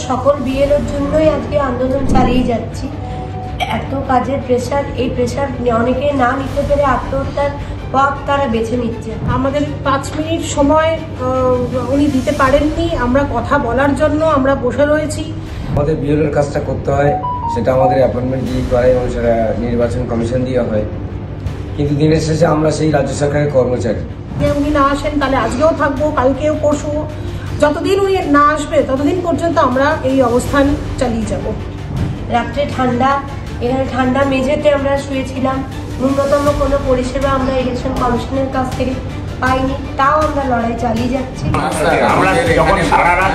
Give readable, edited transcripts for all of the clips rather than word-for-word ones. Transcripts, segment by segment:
সকল বিএলওর জন্যই আজকে আন্দোলন চালিয়ে যাচ্ছি। এত কাজের প্রেশার, এই প্রেশার অনেকে না নিতে পেরে আত্মহত্যার পথ তারা বেছে নিচ্ছে। আমাদের 5 মিনিট সময় উনি দিতে পারেননি, আমরা কথা বলার জন্য আমরা বসে রয়েছি। আমাদের বিএলওর কাজটা করতে হয়, সেটা আমাদের অ্যাপয়েন্টমেন্ট দিয়ে করাই এবং সেটা নির্বাচন কমিশন দিয়ে হয়, কিন্তু দিনের শেষে আমরা সেই রাজ্য সরকারের কর্মচারী। উনি না আসেন তাহলে আজকেও থাকবো, কালকেও পরশু, যতদিন উনি না আসবে ততদিন পর্যন্ত আমরা এই অবস্থান চালিয়ে যাব। রাত্রে ঠান্ডা, এখানে ঠান্ডা মেঝেতে আমরা শুয়েছিলাম। ন্যূনতম কোনো পরিষেবা আমরা ইলেকশন কমিশনের কাছ থেকে পাইনি, তাও আমরা লড়াই চালিয়ে যাচ্ছি। আমরা যখন সারা রাত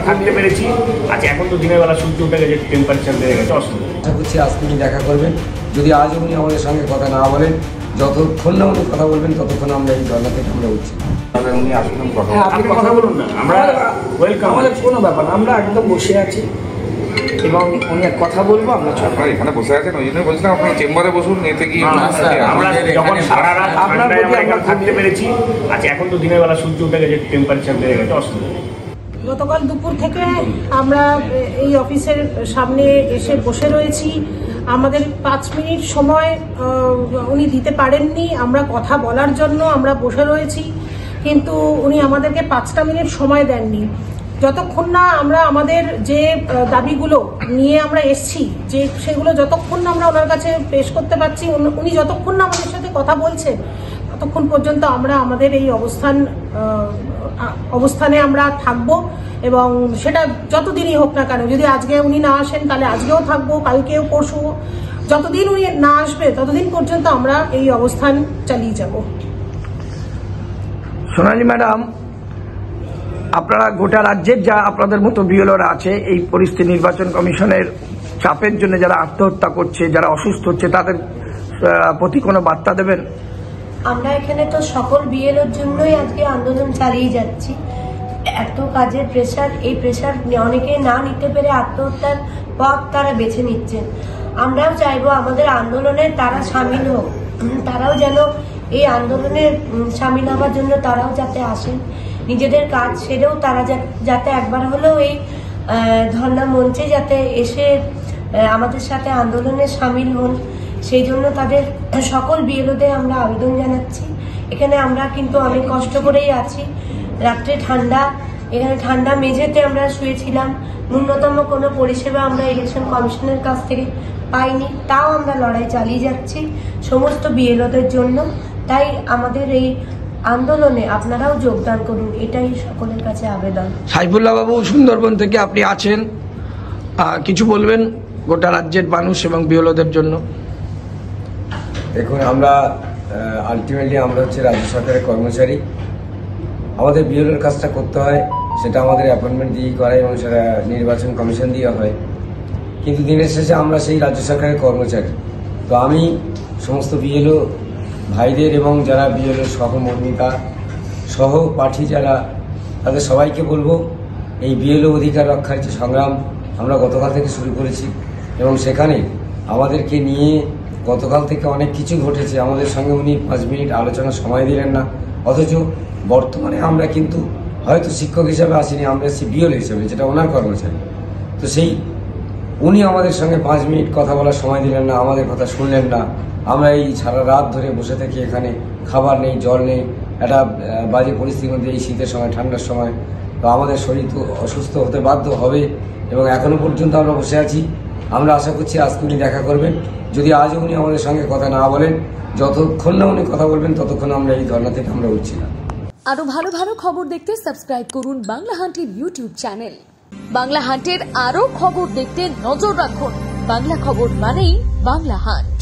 থাকতে পেরেছি, আচ্ছা এখন তো দিনের বেলা সূর্য উঠে গেছে, টেম্পারেচার বেড়ে গেছে, অসুবিধা। আশা করছি আজকে উনি দেখা করবেন। যদি আজ উনি আমাদের সঙ্গে কথা না বলেন, যতক্ষণ না উনি কথা বলবেন ততক্ষণ আমরা এই ধর্না থেকে আমরা উঠছি। উনি আসুন, কথা বলুন না, আমরা ওয়েলকাম, আমাদের কোনো ব্যাপার না, আমরা একদম বসে আছি এবং উনি কথা বলবো। আপনারা এখানে বসে আছেন, ওই জন্য বলছিলাম আপনারা চেম্বারে বসুন, এতে কি আমরা যখন সারা রাত থাকতে পেরেছি, আচ্ছা এখন তো দিনের বেলা সূর্য উঠে গেছে, টেম্পারেচার বেড়ে গেছে, অসুবিধা। গতকাল দুপুর থেকে আমরা এই অফিসের সামনে এসে বসে রয়েছি। আমাদের 5 মিনিট সময় উনি দিতে পারেননি, আমরা কথা বলার জন্য আমরা বসে রয়েছি, কিন্তু উনি আমাদেরকে 5টা মিনিট সময় দেননি। যতক্ষণ না আমরা আমাদের যে দাবিগুলো নিয়ে আমরা এসছি, যে সেগুলো যতক্ষণ না আমরা ওনার কাছে পেশ করতে পারছি, উনি যতক্ষণ না আমাদের সাথে কথা বলছেন, ততক্ষণ পর্যন্ত আমরা আমাদের এই অবস্থানে আমরা থাকবো। এবং সেটা যতদিনই হোক না কেন, যদি আজকে উনি না আসেন তাহলে আজকেও থাকবো, কালকেও পরশু, যতদিন উনি না আসবে ততদিন পর্যন্ত আমরা এই অবস্থান চালিয়ে যাব। সোনালী ম্যাডাম, আপনারা গোটা রাজ্যের যা আপনাদের মতো বিএলওরা আছে, এই পরিস্থিতি নির্বাচন কমিশনের চাপের জন্য যারা আত্মহত্যা করছে, যারা অসুস্থ হচ্ছে, তাদের প্রতি কোনো বার্তা দেবেন? আমরা এখানে তো সকল বিএলওর জন্যই আজকে আন্দোলন চালিয়ে যাচ্ছি। এত কাজের প্রেশার, এই প্রেশার অনেকে না নিতে পেরে আত্মহত্যার পথ তারা বেছে নিচ্ছেন। আমরাও চাইবো আমাদের আন্দোলনে তারা সামিল হোক, তারাও যেন এই আন্দোলনে সামিল হওয়ার জন্য তারাও যাতে আসেন, নিজেদের কাজ সেরেও তারা যাতে একবার হলেও এই ধর্ণা মঞ্চে যাতে এসে আমাদের সাথে আন্দোলনে সামিল হন, সেই জন্য তাদের সকল বিএলওদের আমরা আবেদন জানাচ্ছি। এখানে আমরা কিন্তু অনেক কষ্ট করেই আছি। রাত্রে ঠান্ডা, এখানে ঠান্ডা মেঝেতে আমরা শুয়েছিলাম। ন্যূনতম কোনো পরিষেবা আমরা ইলেকশন কমিশনের কাছ থেকে পাইনি, তাও আমরা লড়াই চালিয়ে যাচ্ছি সমস্ত বিএলওদের জন্য। তাই আমাদের এই আন্দোলনে আপনারাও যোগদান করুন, এটাই সকলের কাছে আবেদন। সাইফুল্লাহ বাবু, সুন্দরবন থেকে আপনি আছেন, কিছু বলবেন গোটা রাজ্যের মানুষ এবং বিএলওদের জন্য? দেখুন, আমরা আলটিমেটলি আমরা হচ্ছে রাজ্য সরকারের কর্মচারী। আমাদের বিএলওর কাজটা করতে হয়, সেটা আমাদের অ্যাপয়েন্টমেন্ট দিয়ে করাই এবং সেটা নির্বাচন কমিশন দিয়ে হয়, কিন্তু দিনের শেষে আমরা সেই রাজ্য সরকারের কর্মচারী। তো আমি সমস্ত বিএলও ভাইদের এবং যারা বিএলও সহমর্মিতা সহপাঠী যারা, তাদের সবাইকে বলবো, এই বিএলও অধিকার রক্ষার যে সংগ্রাম আমরা গতকাল থেকে শুরু করেছি, এবং সেখানে আমাদেরকে নিয়ে গতকাল থেকে অনেক কিছু ঘটেছে। আমাদের সঙ্গে উনি 5 মিনিট আলোচনার সময় দিলেন না, অথচ বর্তমানে আমরা কিন্তু হয়তো শিক্ষক হিসাবে আসিনি, আমরা এসেছি বিএলও হিসেবে, যেটা ওনার কর্মচারী। তো সেই উনি আমাদের সঙ্গে 5 মিনিট কথা বলার সময় দিলেন না, আমাদের কথা শুনলেন না। আমরা এই সারা রাত ধরে বসে থাকি, এখানে খাবার নেই, জল নেই, একটা বাজে পরিস্থিতির মধ্যে, এই শীতের সময়, ঠান্ডার সময়। তো আমাদের শরীর তো অসুস্থ হতে বাধ্য হবে, এবং এখনো পর্যন্ত আমরা বসে আছি। আমরা আশা করছি আজকে উনি দেখা করবেন। যদি আজও উনি আমাদের সঙ্গে কথা না বলেন, যতক্ষণ না উনি কথা বলবেন ততক্ষণ আমরা এই ধর্না থেকে আমরা উঠছি না। আরো ভালো ভালো খবর দেখতে সাবস্ক্রাইব করুন বাংলা হান্টের ইউটিউব চ্যানেল। বাংলা হান্টের আরো খবর দেখতে নজর রাখুন। বাংলা খবর মানেই বাংলা হান্ট।